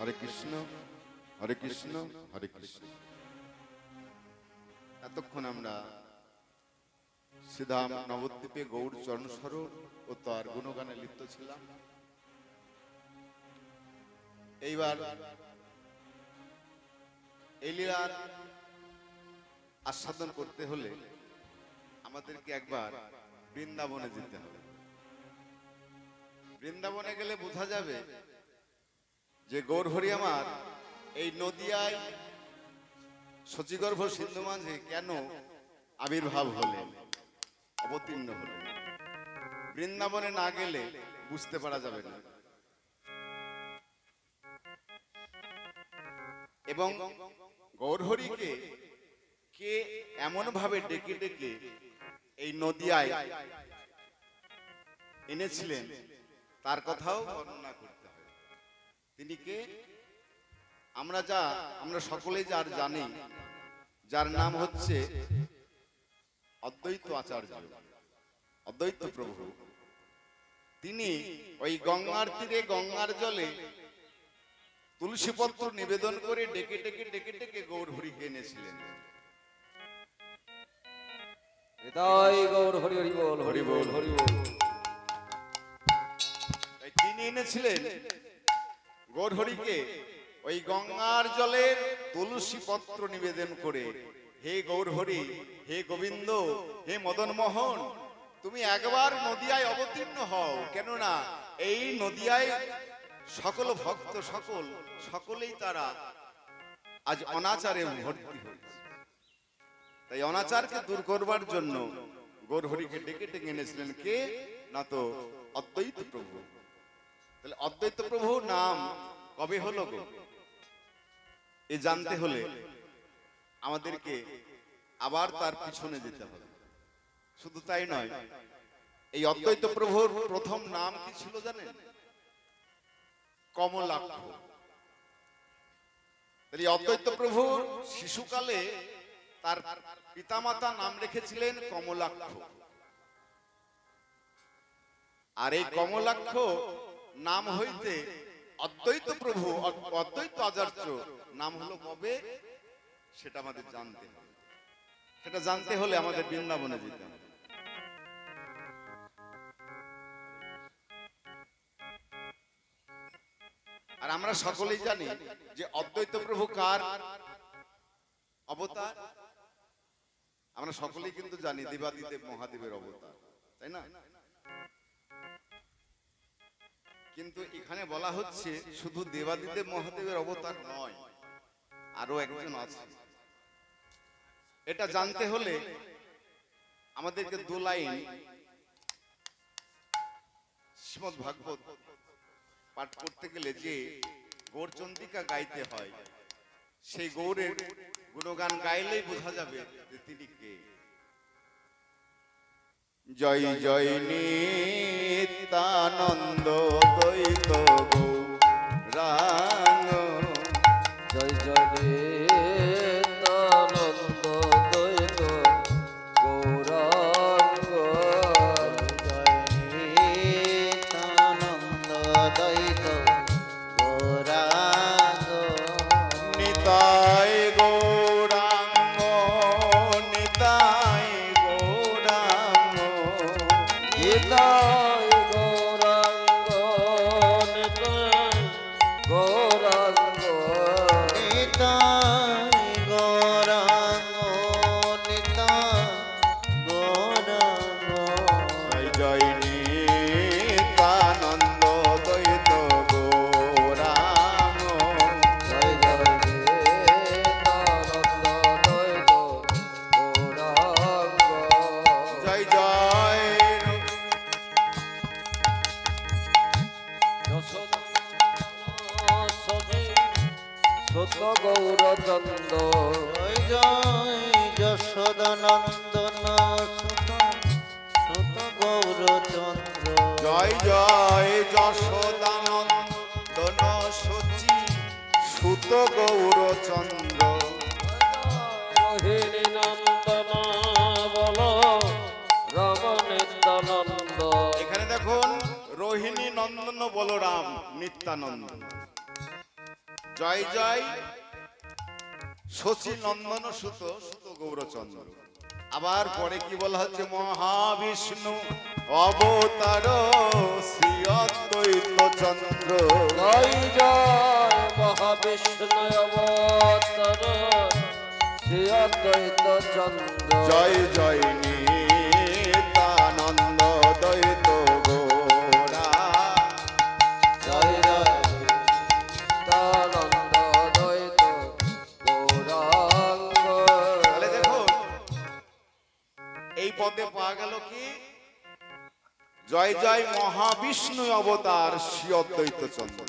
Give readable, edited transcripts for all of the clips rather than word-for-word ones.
হরে কৃষ্ণ হরে কৃষ্ণ হরে কৃষ্ণ। এতক্ষণ আমরা শ্রীধাম নবদ্বীপে গৌর চরণ স্বরূপ ও তার গুণগানে লিপ্ত ছিলাম। এইবার এই লীলার আস্বাদন করতে হলে আমাদেরকে একবার বৃন্দাবনে যেতে হবে। বৃন্দাবনে গেলে বোঝা যাবে যে গৌর হরি আমার এই নদিয়ায় শচীগর্ভ সিন্ধু মাঝে কেন আবির্ভাব হলেন, অবতীর্ণ হলেন। বৃন্দাবনে না গেলে বুঝতে পারা যাবে না। এবং গৌর হরিকে কে এমন ভাবে ডেকে ডেকে এই নদিয়ায় এনেছিলেন তার কথাও বর্ণনা করতে হয়। তিনি কে? আমরা সকলেই যার জানি, যার নাম হচ্ছে অদ্বৈত আচার্য, অদ্বৈত প্রভু। তিনি ওই গঙ্গার তীরে গঙ্গার জলে তুলসী পত্র নিবেদন করে ডেকে ডেকে ডেকে ডেকে গৌর হরিকে এনেছিলেন। তিনি এনেছিলেন গৌর হরিকে ওই গঙ্গার জলের তুলসী পত্র নিবেদন করে, হে গৌর হরি, হে গোবিন্দ, হে মদন মোহন, তুমি একবার নদিয়ায় অবতীর্ণ হও। কেননা এই নদিয়ায় সকল ভক্ত সকলেই তারা আজ অনাচারে ভর্তি হয়েছে। তাই অনাচারকে দূর করবার জন্য গৌর হরিকে ডেকে ডেকে এনেছিলেন কে? না তো অদ্বৈত প্রভু। তাহলে অদ্বৈত প্রভু নাম কবে হলো গো? এ জানতে হলে আমাদেরকে আবার তার পিছনে যেতে হবে। শুধু তাই নয়, এই অদ্বৈত প্রভুর প্রথম নাম কি ছিল জানেন? কমলাক্ষ। তাহলে অদ্বৈত প্রভু শিশুকালে তার পিতামাতা নাম রেখেছিলেন কমলাক্ষ। আর এই কমলাক্ষ নাম হইতে অদ্বৈত প্রভু, অদ্বৈত আচার্য নাম হলো কবে, সেটা আমাদের জানতে হবে। সেটা জানতে হলে আমাদের বৃন্দাবনে যেতে হবে। আর আমরা সকলেই জানি যে অদ্বৈত প্রভু কার অবতার? আমরা সকলেই কিন্তু জানি দেবাদিদেব মহাদেবের অবতার, তাই না? কিন্তু এখানে বলা হচ্ছে শুধু দেবাদিদেব মহাদেবের অবতার নয়, আরো একজন আছে। এটা জানতে হলে আমাদেরকে দু লাইন শ্রীমদ্ ভাগবত পাঠ করতে গেলে যে গৌরচন্দ্রিকা গাইতে হয়, সেই গৌরের গুণগান গাইলেই বোঝা যাবে যে তিনি কে। জয় জয় নিত্যানন্দ দ্বৈত গৌরাঙ্গ, জয় জয় নিত্যানন্দ দ্বৈত গৌরাঙ্গ, জয় নিত্যানন্দ দ্বৈত গৌরাঙ্গ, নিতাই গৌরাঙ্গ, নিতাই গৌরাঙ্গ, নিতাই গৌরাঙ্গ, নিতাই গৌরাঙ্গ, নিতাই গৌরাঙ্গ, নিতাই গৌরাঙ্গ, জয় জয় নিত্যানন্দ দ্বৈত গৌরাঙ্গ, জয় জয় নিত্যানন্দ দ্বৈত গৌরাঙ্গ, জয় জয় সত গৌরচন্দ, জয় জয় যশোদানন্দন সুত সুত গৌরচন্দ্র, জয় জয় যশোদানন্দন সচি সুত গৌরচন্দ্র, রোহিণী নন্দন বল রাম নিত্যানন্দ। এখানে দেখুন রোহিণী নন্দন বলরাম নিত্যানন্দ। জয় জয় শশী নন্দন সুত সুত গৌরচন্দ্র। আবার পরে কি বলা হচ্ছে? মহাবিষ্ণু অবতার শ্রী অদ্বৈত চন্দ্র। জয় জয় মহাবিষ্ণু অবতার শ্রী অদ্বৈত চন্দ্র। জয় জয় নিত্যানন্দ দ্বৈত গৌরা। জয় জয় নিত্যানন্দ দ্বৈত গৌরাঙ্গ। তাহলে দেখুন এই পদে পাওয়া গেল কি? জয় জয় মহাবিষ্ণু অবতার শ্রী অদ্বৈত চন্দ্র।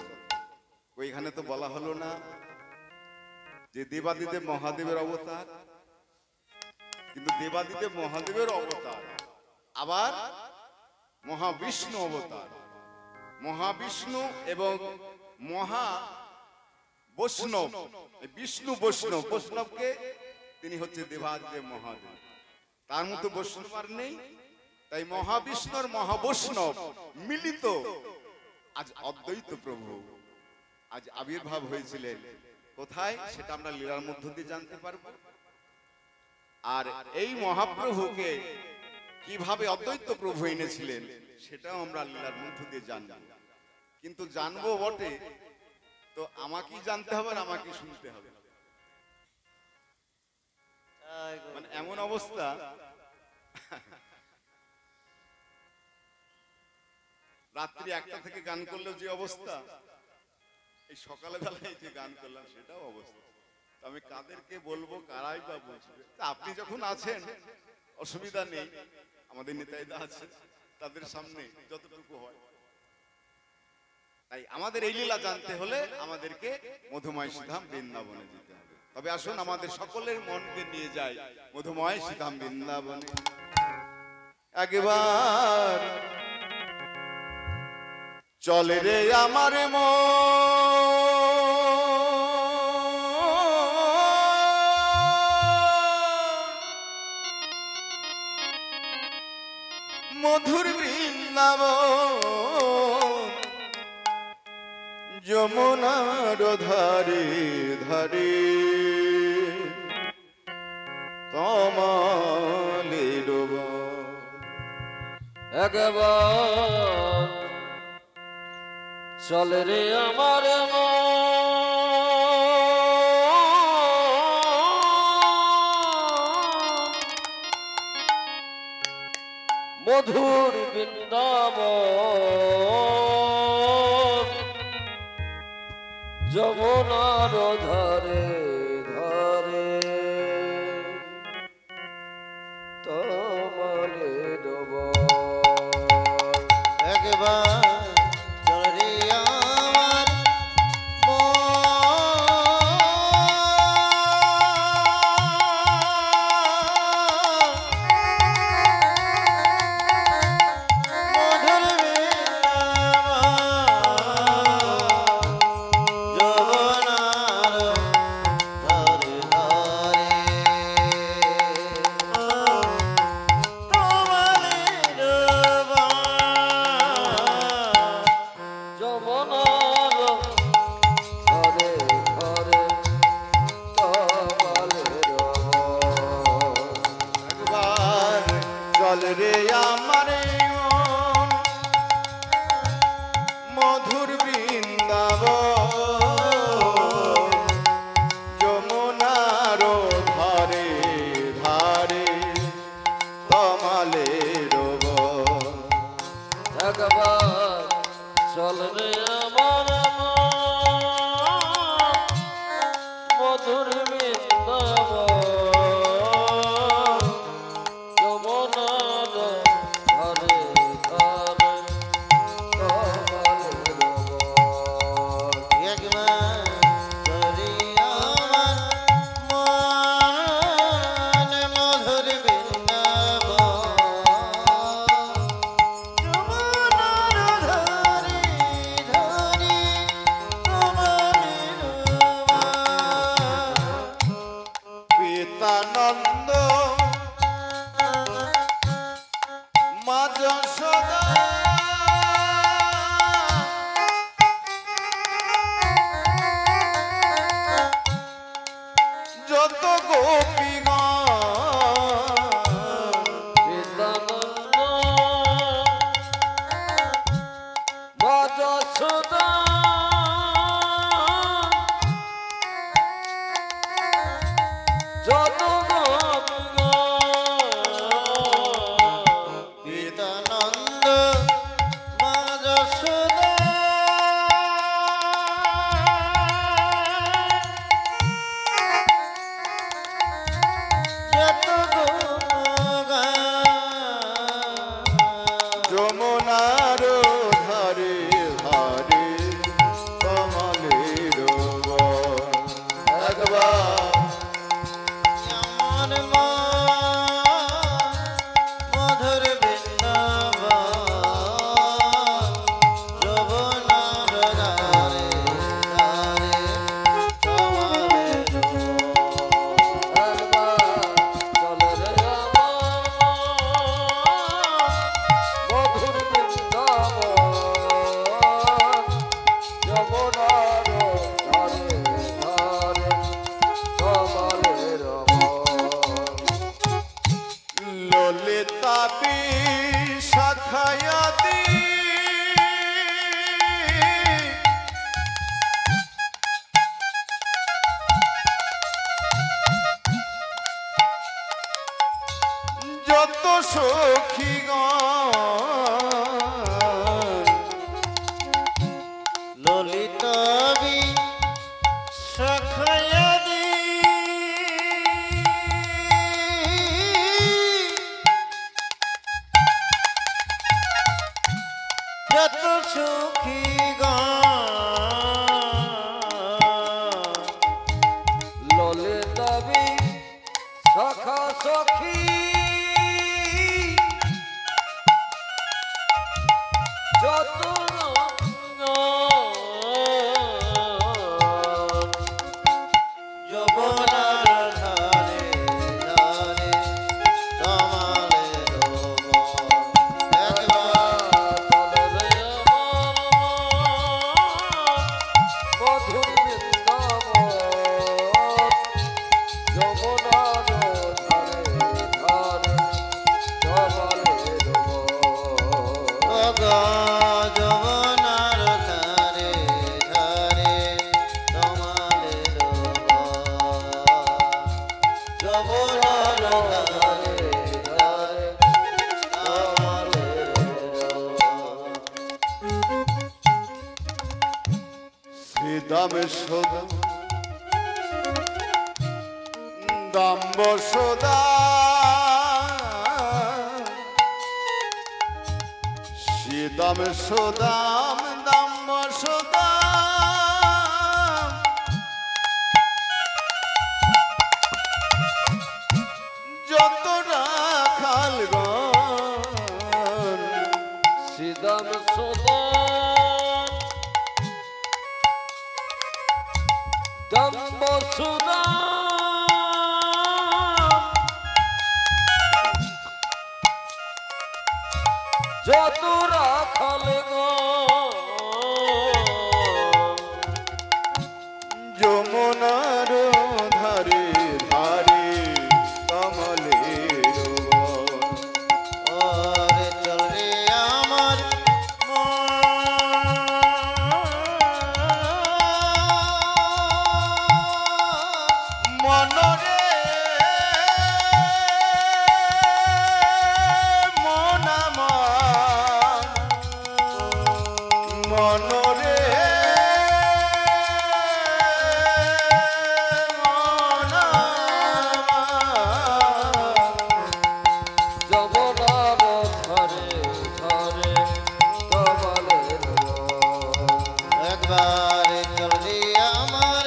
ওইখানে তো বলা হলো না যে দেবাদিদেব মহাদেবের অবতার, কিন্তু দেবাদিদেব মহাদেবের অবতার আবার মহাবিষ্ণু অবতার। মহাবিষ্ণু এবং মহা বৈষ্ণব, বিষ্ণু বৈষ্ণব, বৈষ্ণবকে তিনি হচ্ছে দেবাদিদেব মহাদেব, তার মতো বৈষ্ণব আর নেই। তাই মহাবিষ্ণুর মহাবৈষ্ণব মিলিত আজ অদ্বৈত প্রভু আজ আবির্ভাব হয়েছিলেন। কোথায়? সেটা আমরা লীলার মধ্য দিয়ে জানতে পারবো। আর এই মহাপ্রভুকে কিভাবে অদ্বৈত প্রভু এনেছিলেন সেটাও আমরা লীলার মধ্য দিয়ে জানবো। কিন্তু জানবো বটে, তো আমাকেই জানতে হবে আর আমাকে শুনতে হবে। মানে এমন অবস্থা, রাত্রি 1টা থেকে গান করলেও যে অবস্থা, এই সকালে বেলায় যে গান করলাম সেটাও অবস্থা। আমি কাদেরকে বলবো, কারাই বা বুঝবে? আপনি যখন আছেন অসুবিধা নেই, আমাদের নেতাইদা আছে, তাদের সামনে যতটুকু হয়। তাই আমাদের এই লীলা জানতে হলে আমাদেরকে মধুময় শ্রীধাম বৃন্দাবনে যেতে হবে। তবে আসুন আমাদের সকলের মনকে নিয়ে যাই মধুময় শ্রীধাম বৃন্দাবনে। একবার চলে রে আমার মধুর বৃন্দাবন, যমুনার ধারে ধারে তমালের বন। একবার চল রে আমার মধুর বৃন্দাবন, যমুনার ধারে ধারে তমালের বন। একবার চল রে আমার মধুর চল রে আমার মন মধুর বৃন্দাবন, যমুনার ধারে ধারে তমালের বন। একবার চল রে আমার মধুর বৃন্দাবন, যমুনার ধারে ধারে তমালের বন। একবার চল রে আমার মন মধুর বৃন্দাবন, যমুনার ধারে ধারে তমালের বন। যত সুখী ললে দাবি সখা সখী যত যমুনার ধারে ধারে তমালে মধুর বৃন্দাবন যমুনার ধারে ধারে তমালে যমুনার ধারে ধারে তমালে যমুনার ধারে ধারে তমালে শ্রীদাম সদা দাম্ব সদা শ্রীদাম সদাম দাম্ব সদা যত রাখাল গণ শ্রীদাম সদা দম্ব সুদা যত রাখাল যমুনার ধারে ধারে কমলের বন। ওরে চল রে আমার মনরে মন আমার মনরে মন আমার। যমুনার ধারে ধারে তমালের একবার চল রে আমার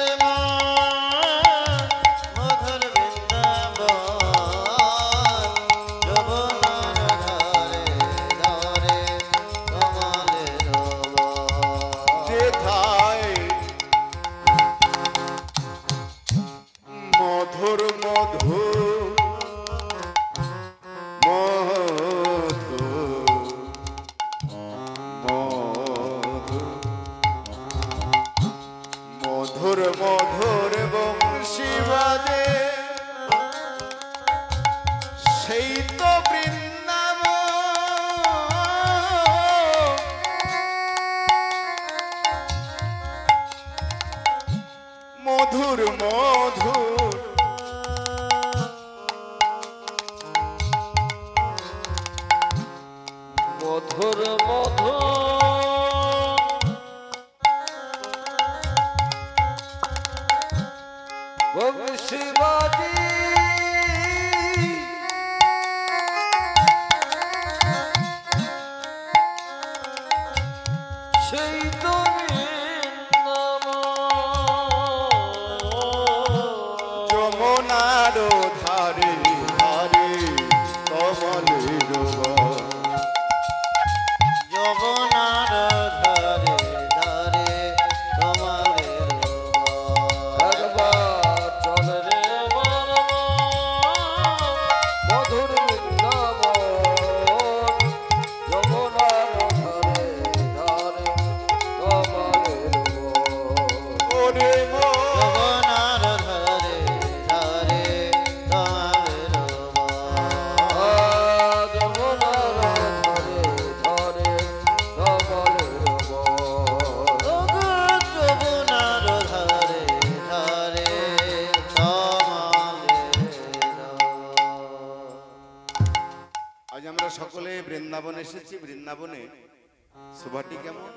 মধুর বৃন্দাবন যমুনার ধারে ধারে তমালের যেথায় মধুর মধু মধু মধু মধুর মধুর বংশী বাজে সেই তো বৃন্দাবন। মধুর মধুর মধুর মধুর বংশীবাদী সেই তো যমুনার ধারে ধারে কমলের বন। যমুনার ধারে ধারে তমালের একবার চল রে মধুর বৃন্দাবন যমুনার ধারে ধারে তমালের ওরে মন যমুনার ধারে ধারে তমালের যমুনার ধারে ধারে তমালের যমুনার ধারে ধারে তমালের আজ আমরা সকলে বৃন্দাবন এসেছি। বৃন্দাবনে শোভাটি কেমন?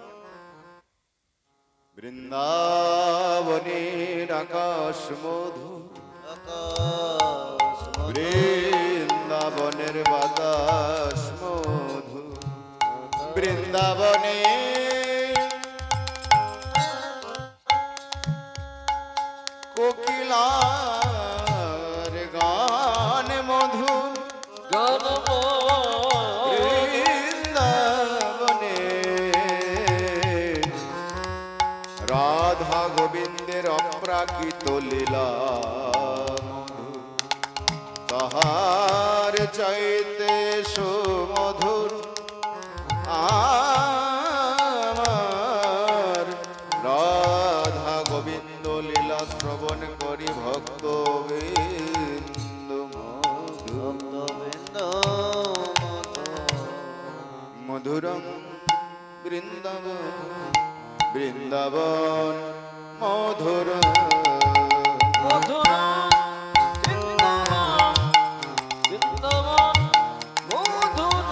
বৃন্দাবনের আকাশ মধু, বৃন্দাবনের বাতাস মধু, বৃন্দাবনে কোকিলার গান মধুর গান বৃন্দাবনে রাধা গোবিন্দের অপ্রাকৃত লীলা মধুর তাহার চাইতে সুমধুর আমার রাধা গোবিন্দ লীলা শ্রবণ করি ভক্ত বিন্দু মধুরম বৃন্দাবন বৃন্দাবন মধুর মধুর বৃন্দাবন বৃন্দাবন মধুর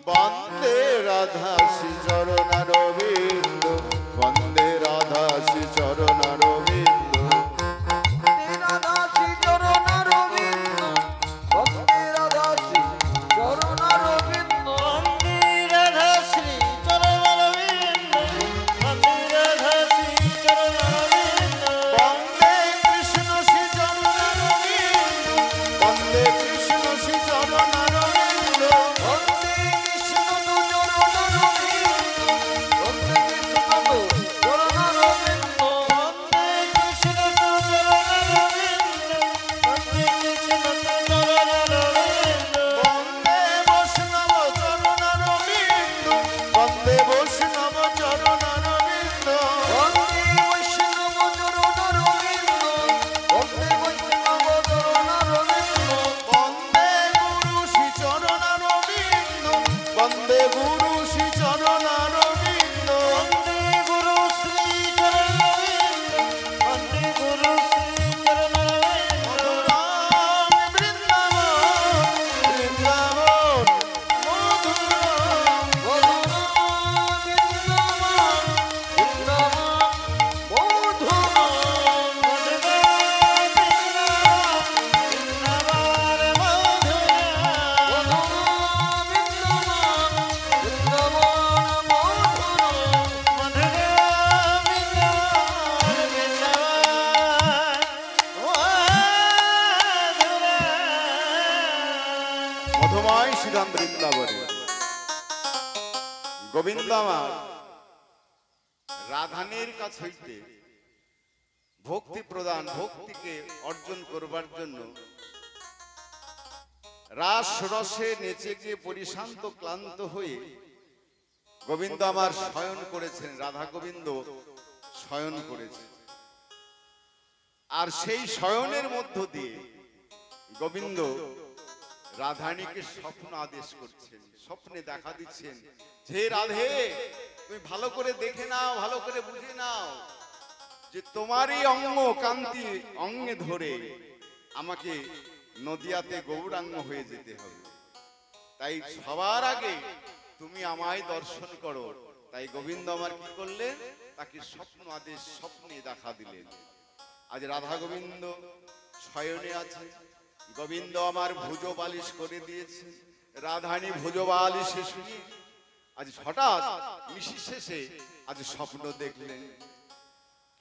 বন্দে রাধা শ্রী চরণারবিন্দ বন্দে রাধা শ্রী চরণারবিন্দ বন্দে কৃষ্ণ শ্রী চরণারবিন্দ বন্দে কৃষ্ণ শ্রী চরণারবিন্দ বন্দে বৈষ্ণব চরণারবিন্দ বন্দে বৈষ্ণব চরণারবিন্দ বন্দে গুরু শ্রী চরণারবিন্দ বন্দে গুরু শ্রী চরণারবিন্দ মধুরাম বৃন্দাবন বৃন্দাবন মধুরাম মধুময় শ্রীরাম বৃন্দাবনে গোবিন্দ আমার রাধানের কাছ হইতে ভক্তি প্রদান ভক্তিকে অর্জন করবার জন্য রাস রসে নেচে গিয়ে পরিশান্ত ক্লান্ত হয়ে গোবিন্দ আমার শয়ন করেছেন রাধা গোবিন্দ শয়ন করেছে আর সেই শয়নের মধ্য দিয়ে গোবিন্দ রাধারানীকে স্বপ্ন আদেশ করছেন স্বপ্নে দেখা দিচ্ছেন যে রাধে তুমি ভালো করে দেখে নাও ভালো করে বুঝে নাও যে তোমারই অঙ্গ কান্তি অঙ্গে ধরে আমাকে নদিয়াতে গৌরাঙ্গ হয়ে যেতে হবে তাই সবার আগে তুমি আমায় দর্শন করো তাই গোবিন্দ আমার কি করলেন তাকে স্বপ্ন আদেশ স্বপ্নে দেখা দিলেন আজ রাধা গোবিন্দ শয়নে আছে গোবিন্দ আমার ভুজ বালিশ করে দিয়েছে রাধানী ভুজ বালিশে শুয়ে আজ হঠাৎ মিশি শেষে আজ স্বপ্ন দেখলেন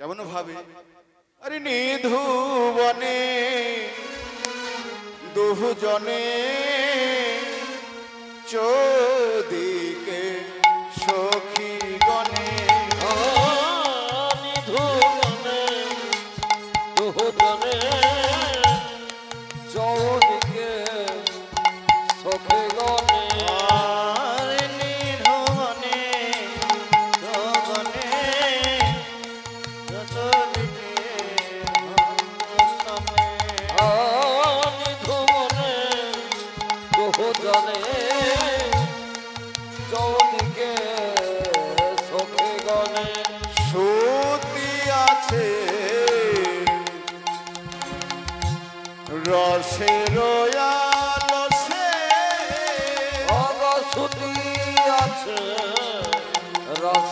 কেমন ভাবে আরে নিধুবনে দুজনে চোদিকে সখী গণে চৌদিকে সখে গণে নিধুবনে দুজনে চৌদিকে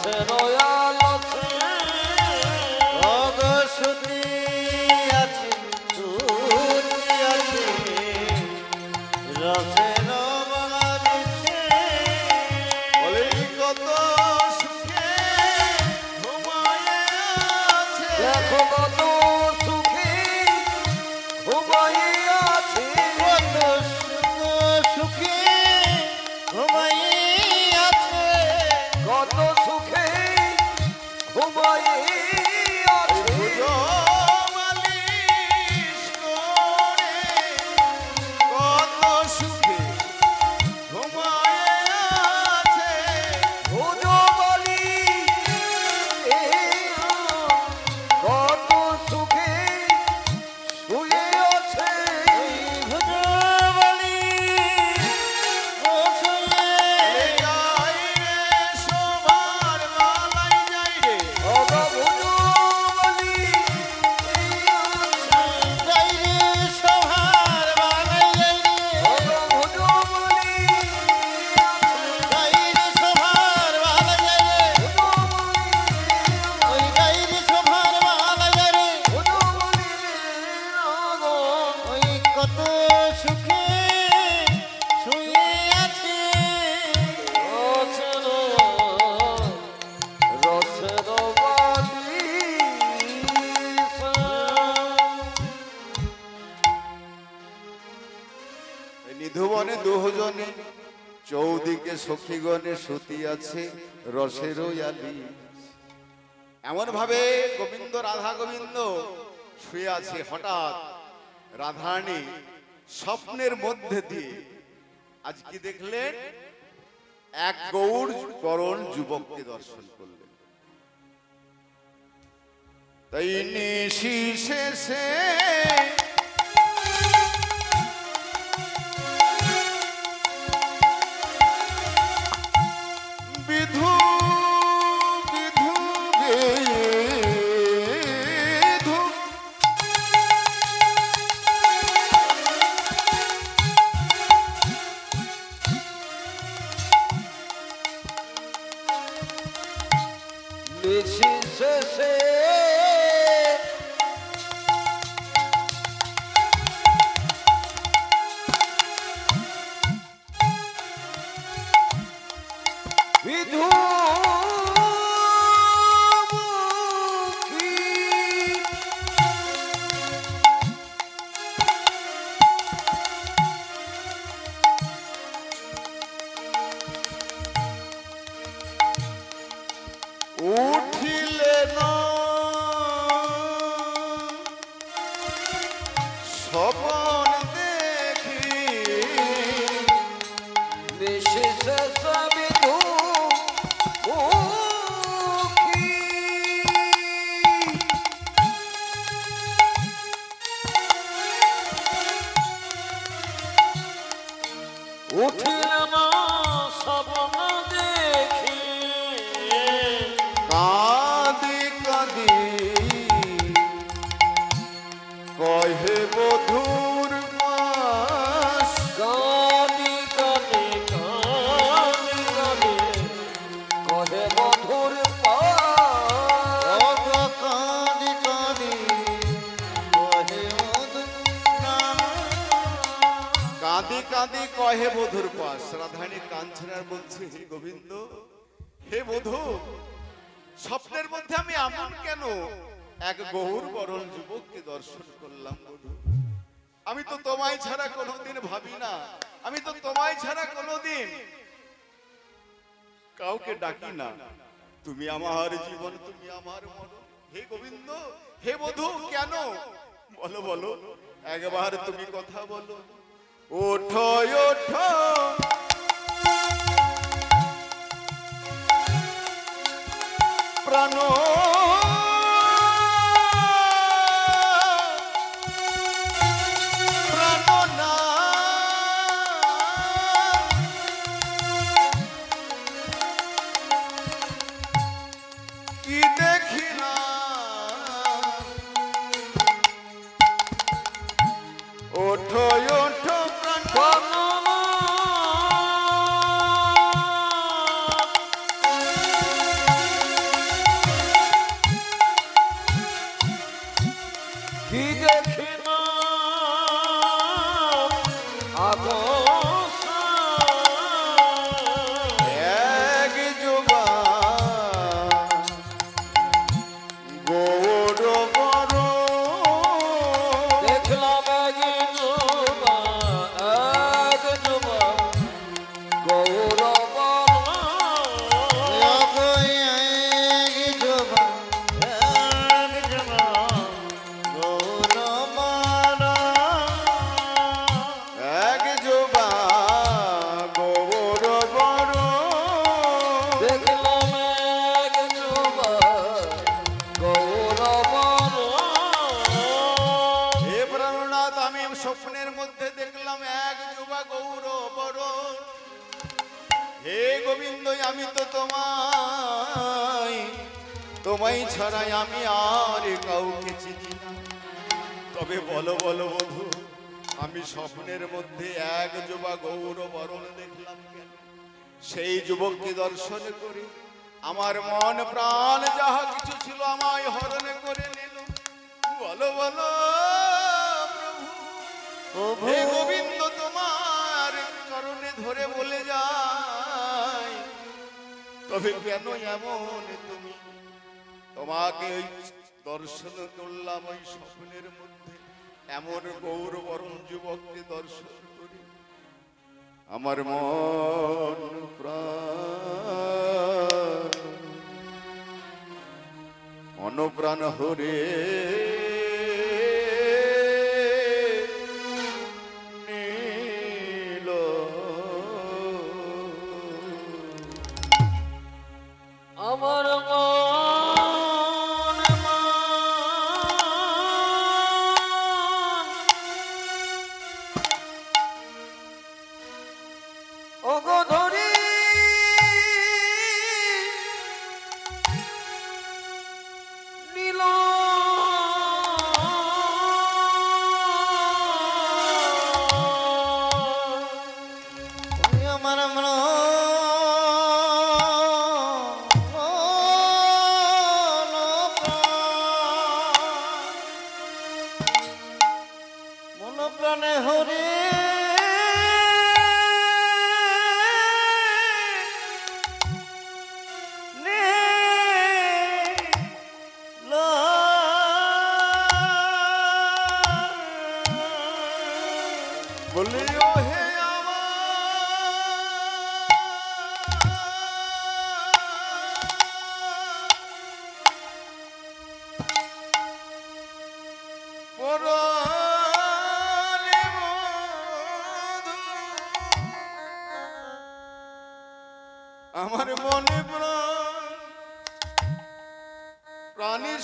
রসে রয়ালছে অগসুতি আছে সুতি আছে রসের বাগিছে বলে কত সুখে ঘুমায়ে আছে দেখো কত সুখী ঘুমাইয়াছে কত সুখী ঘুমাইয়াছে কত সুখে ঘুমাইয়াছে ভুজো মালিশ করে কত সুখে ঘুমায়ে আছে ভুজো বলি কত সুখে শুয়ে আছে ভুজবলি বসে যাই রে সবার মালাই যাই রে অগ ভুজো বলি যাই রে সভার বাগাই যাই রে অগ ভুজো বলি যাই রে সভার বাগাই যাই রে ওই যাই রে সভার বাগাই যাই রে ভুজো বলি ওই কত সুখে শুয়ে আছে রসের বালি এই নিধুবনে দুজনে চৌদিকে সখীগণে সতী আছে রসেরও আলি এমন ভাবে গোবিন্দ রাধা গোবিন্দ শুয়ে আছে হঠাৎ রাধারানী স্বপ্নের মধ্যে দিয়ে আজ কি দেখলেন এক গৌর বরণ যুবককে দর্শন করলেন তাই নিশি শেষে বিধু বিধু বিধু নিশি শেষে বিধু উঠিলেন স্বপন দেখি নিশি শেষে বিধু মুখী উঠিল না স্বপ্ন দেখি কাঁদি কাঁদি কহে বধুর মাস কানি কানি কানি কানি কহে মধুর পাশ অগ কাঁদি কাঁদি কহে মধু নাম কাঁদি কাঁদি কহে বধুর পাশ রাধারানী কাঞ্চনার বলছে হে গোবিন্দ হে বধূ স্বপ্নের মধ্যে আমি এমন কেন এক গৌর বরণ যুবককে দর্শন করলাম বধূ আমি তো তোমায় ছাড়া কোনোদিন ভাবি না আমি তো তোমায় ছাড়া কোনোদিন কাউকে ডাকি না তুমি আমার জীবন তুমি আমার মরণ হে গোবিন্দ হে বধূ কেন বলো বলো একবার তুমি কথা বলো ওঠো ওঠো প্রাণ প্রাণনা কি দেখি না ওঠো ওঠো প্রাণ তোমায় ছাড়াই আমি আর কাউকে চিনি না। তবে বলো বলো বধূ, আমি স্বপ্নের মধ্যে এক যুবা গৌরবরণ দেখলাম কেন? সেই যুবককে দর্শন করে আমার মন প্রাণ যাহা কিছু ছিল আমায় হরণ করে নিল। বলো বলো প্রভু, হে গোবিন্দ, তোমার চরণে ধরে বলে যায়, তবে কেন এমন তুমি? তোমাকে ওই দর্শন করলাম ওই স্বপ্নের মধ্যে, এমন গৌরবরণ যুবককে দর্শন করে আমার মন প্রাণ অনুপ্রাণ হরে নীল। আমার মন ওগো ধরি নীল। ওই আমার মন মন প্রাণে হরে বলিও হে পরাণে বধূ, আমার মনে প্রাণ প্রাণী